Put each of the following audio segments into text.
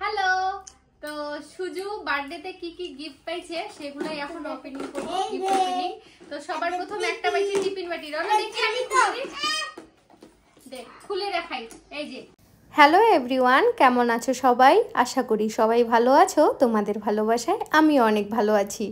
Hello. তো সুজু বার্থডেতে কি কি গিফট পাইছে সেগুলাই এখন ওপেনিং করব, গিফট ওপেনিং। তো সবার প্রথমে একটা পাইছে টিফিন বাটি। রনা দেখি আমি খুলে দেখাই। এই যে হ্যালো এভরিওয়ান, কেমন আছো সবাই? আশা করি সবাই ভালো আছো। তোমাদের ভালোবাসায় আমিও অনেক ভালো আছি।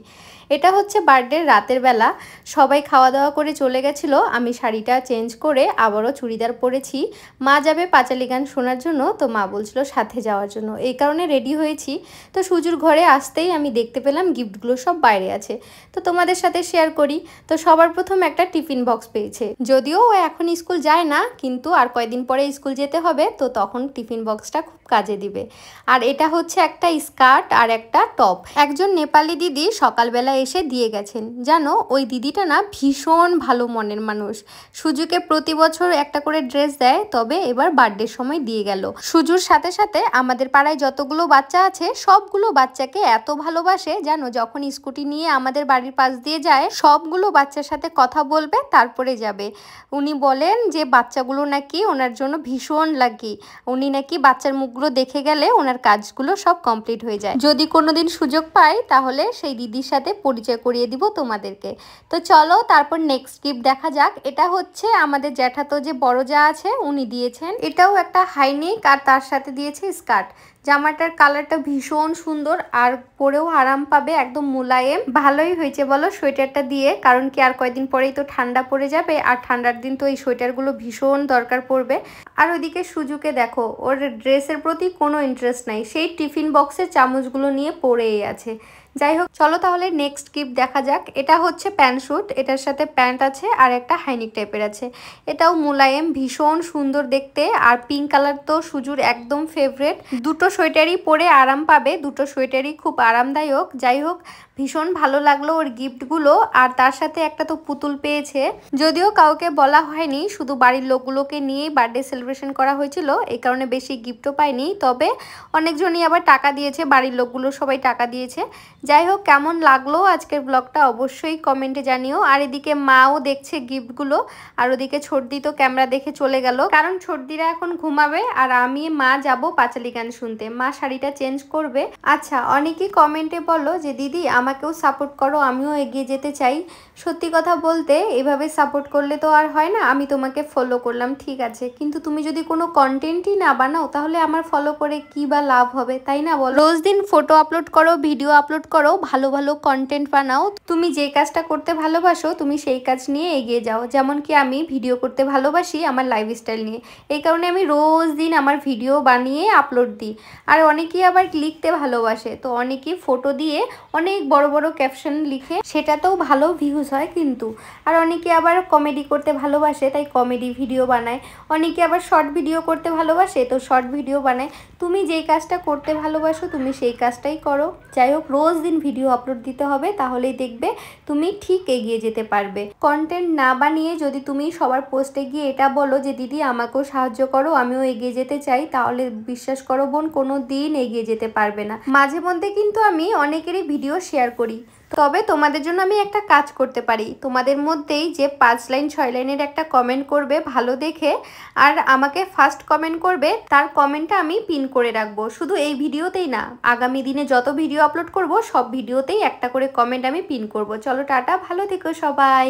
এটা হচ্ছে বার্থডে রাতের বেলা, সবাই খাওয়া দাওয়া করে চলে গেছিলো। আমি শাড়িটা চেঞ্জ করে আবারও চুড়িদার পরেছি। মা যাবে পাঁচালী গান শোনার জন্য, তো মা বলছিল সাথে যাওয়ার জন্য, এই কারণে রেডি হয়েছি। তো সুজুর ঘরে আসতেই আমি দেখতে পেলাম গিফটগুলো সব বাইরে আছে, তো তোমাদের সাথে শেয়ার করি। তো সবার প্রথম একটা টিফিন বক্স পেয়েছে, যদিও ও এখন স্কুল যায় না, কিন্তু আর কয়েকদিন পরে স্কুল যেতে হবে, তো তখন টিফিন বক্সটা খুব কাজে দিবে। আর এটা হচ্ছে একটা স্কার্ট আর একটা টপ। একজন নেপালি দিদি সকালবেলা এসে দিয়ে গেছেন। জানো, ওই দিদিটা না ভীষণ ভালো মনের মানুষ। সুজুকে প্রতি বছর একটা করে ড্রেস দেয়, তবে এবার বার্থডের সময় দিয়ে গেল। সুজুর সাথে সাথে আমাদের পাড়ায় যতগুলো বাচ্চা আছে সবগুলো বাচ্চাকে এত ভালোবাসে, জানো, যখন স্কুটি নিয়ে আমাদের বাড়ির পাশ দিয়ে যায় সবগুলো বাচ্চার সাথে কথা বলবে তারপরে যাবে। উনি বলেন যে বাচ্চাগুলো নাকি ওনার জন্য ভীষণ লাকি। উনি নাকি বাচ্চার মুখগুলো দেখে গেলে ওনার কাজগুলো সব কমপ্লিট হয়ে যায়। যদি কোনোদিন সুযোগ পাই তাহলে সেই দিদির সাথে পরিচয় করিয়ে দিব তোমাদেরকে। তো চলো তারপর নেক্সট গিফট দেখা যাক। এটা হচ্ছে আমাদের জ্যাঠাতো যে বড় যা আছে উনি দিয়েছেন। এটাও একটা হাইনেক আর তার সাথে দিয়েছে স্কার্ট। জামাটার কালারটা ভীষণ সুন্দর আর পরেও আরাম পাবে, একদম মোলায়েম। ভালোই হয়েছে বলো সোয়েটারটা দিয়ে, কারণ কি আর কয়েকদিন পরেই তো ঠান্ডা পড়ে যাবে, আর ঠান্ডার দিন তো এই সোয়েটারগুলো ভীষণ দরকার পড়বে। আর ওইদিকে সুজুকে দেখো, ওর ড্রেসের প্রতি কোনো ইন্টারেস্ট নাই, সেই টিফিন বক্সের চামচগুলো নিয়ে পড়েই আছে। যাই হোক, চলো তাহলে নেক্সট গিফট দেখা যাক। এটা হচ্ছে প্যান্ট স্যুট, এটার সাথে প্যান্ট আছে আর একটা হাইনিক টাইপের আছে। এটাও মোলায়েম, ভীষণ সুন্দর দেখতে, আর পিঙ্ক কালার তো সুজুর একদম ফেভারেট। দুটো সোয়েটারই পরে আরাম পাবে, দুটো সোয়েটারই খুব আরামদায়ক। যাই হোক, ভীষণ ভালো লাগলো ওর গিফটগুলো। আর তার সাথে একটা তো পুতুল পেয়েছে, যদিও কাউকে বলা হয়নি, শুধু বাড়ির লোকগুলোকে নিয়েই বার্থডে সেলিব্রেশন করা হয়েছিল, এই কারণে বেশি গিফটও পাইনি। তবে অনেকজনই আবার টাকা দিয়েছে, বাড়ির লোকগুলো সবাই টাকা দিয়েছে। যাই হোক, কেমন লাগলো আজকের ব্লগটা অবশ্যই কমেন্টে জানিও। আর এদিকে মাও দেখছে গিফটগুলো, আর ওদিকে ছর্দি তো ক্যামেরা দেখে চলে গেল, কারণ ছর্দিরা এখন ঘুমাবে আর আমি মা যাব পাঁচালী গান শুনতে। মা শাড়িটা চেঞ্জ করবে। আচ্ছা, অনেকেই কমেন্টে বলো যে দিদি আমাকেও সাপোর্ট করো, আমিও এগিয়ে যেতে চাই। সত্যি কথা বলতে এভাবে সাপোর্ট করলে তো আর হয় না। আমি তোমাকে ফলো করলাম ঠিক আছে, কিন্তু তুমি যদি কোনো কন্টেন্টই না বানাও তাহলে আমার ফলো করে কি বা লাভ হবে, তাই না বলো? রোজ দিন ফটো আপলোড করো, ভিডিও আপলোড করো, ভালো ভালো কন্টেন্ট বানাও। তুমি যে কাজটা করতে ভালোবাসো তুমি সেই কাজ নিয়ে এগিয়ে যাও। যেমন কি আমি ভিডিও করতে ভালোবাসি আমার লাইফস্টাইল নিয়ে, এই কারণে আমি রোজ দিন আমার ভিডিও বানিয়ে আপলোড দিই। আর অনেকেই আবার লিখতে ভালোবাসে, তো অনেকেই ফটো দিয়ে অনেক বড় বড় ক্যাপশন লিখে, সেটাতেও ভালো ভিউজ হয় কিন্তু। আর অনেকে আবার কমেডি করতে ভালোবাসে, তাই কমেডি ভিডিও বানায়। অনেকে আবার শর্ট ভিডিও করতে ভালোবাসে, তো শর্ট ভিডিও বানায়। তুমি যেই কাজটা করতে ভালোবাসো তুমি সেই কাজটাই করো। যাই হোক, রোজ দিন ভিডিও আপলোড দিতে হবে, তাহলেই দেখবে তুমি ঠিক এগিয়ে যেতে পারবে। কন্টেন্ট না বানিয়ে যদি তুমি সবার পোস্টে গিয়ে এটা বলো যে দিদি আমাকেও সাহায্য করো, আমিও এগিয়ে যেতে চাই, তাহলে বিশ্বাস করো বোন, কোনো দিন এগিয়ে যেতে পারবে না। মাঝে মধ্যে কিন্তু আমি অনেকেরই ভিডিও শেয়ার করি, তবে তোমাদের জন্য আমি একটা কাজ করতে পারি। তোমাদের মধ্যেই যে 5 লাইন 6 লাইনের একটা কমেন্ট করবে ভালো দেখে, আর আমাকে ফার্স্ট কমেন্ট করবে, তার কমেন্টটা আমি পিন করে রাখবো। শুধু এই ভিডিওতেই না, আগামী দিনে যত ভিডিও আপলোড করব সব ভিডিওতেই একটা করে কমেন্ট আমি পিন করব। চলো টাটা, ভালো থেকো সবাই।